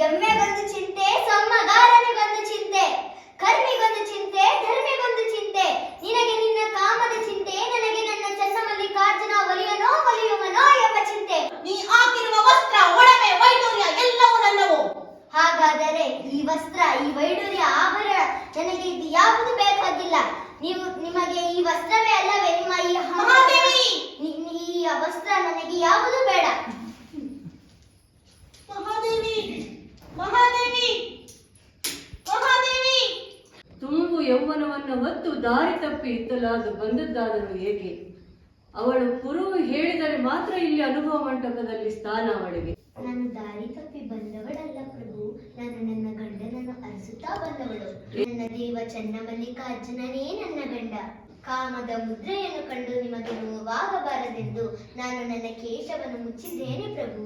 ಎಮ್ಮೆಗೊಂದು ಚಿಂತೆ, ಸಮ್ಮಗಾರನಿಗೊಂದು ಚಿಂತೆ, ಕರ್ಮಿಗೊಂದು ಚಿಂತೆ, ಧರ್ಮಿಗೊಂದು ಚಿಂತೆ. ನಿನಗೆ ನಿನ್ನ ಕಾಮದ ಚಿಂತೆ, ನನಗೆ ನನ್ನ ಚನ್ನಮಲ್ಲಿಕಾರ್ಜುನ ಒಲಿಯನೋ ಒಲಿಯುವನೋ ಎಂಬ ಚಿಂತೆ. ನೀ ಹಾಕಿರುವ ವಸ್ತ್ರ, ಒಡವೆ, ವೈಡೂರ್ಯ ಎಲ್ಲವೂ ನನ್ನವು. ಹಾಗಾದರೆ ಈ ವಸ್ತ್ರ, ಈ ವೈಡೂರ್ಯ, ಆಭರಣ ನನಗೆ ಇದು ಯಾವುದು ಬೇಕಾಗಿಲ್ಲ. ನಿಮಗೆ ಈ ವಸ್ತ್ರವೇ ಅಲ್ಲವೇ ನಿಮ್ಮ ಈ ಮಹಾದೇವಿ, ಈ ವಸ್ತ್ರ ನನಗೆ ಯಾವುದು ಬೇಡ. ಮಹಾದೇವಿ, ಮಹಾದೇವಿ, ಮಹಾದೇವಿ. ತುಂಬು ಯೌವನವನ್ನು ಹೊತ್ತು ದಾರಿ ತಪ್ಪಿ ಇತ್ತಲಾದ ಬಂದದ್ದಾದರೂ ಏಕೆ? ಅವಳು ಕುರುವು ಹೇಳಿದರೆ ಮಾತ್ರ ಇಲ್ಲಿ ಅನುಭವ ಮಂಟಪದಲ್ಲಿ ಸ್ಥಾನ ಅವಳಿಗೆ. ನಾನು ದಾರಿ ತಪ್ಪಿ ಬಂದವಳಲ್ಲ ಪ್ರಭು, ನಾನು ನನ್ನ ಗಂಡನನ್ನು ಅರಸುತ್ತಾ ಬಂದವಳು. ನನ್ನ ದೇವ ಚನ್ನಮಲ್ಲಿಕಾರ್ಜುನನೇ ನನ್ನ ಗಂಡ. ಕಾಮದ ಮುದ್ರೆಯನ್ನು ಕಂಡು ನಿಮಗೆ ನೋವಾಗಬಾರದೆಂದು ನಾನು ನನ್ನ ಕೇಶವನ್ನು ಮುಚ್ಚಿದ್ದೇನೆ ಪ್ರಭು.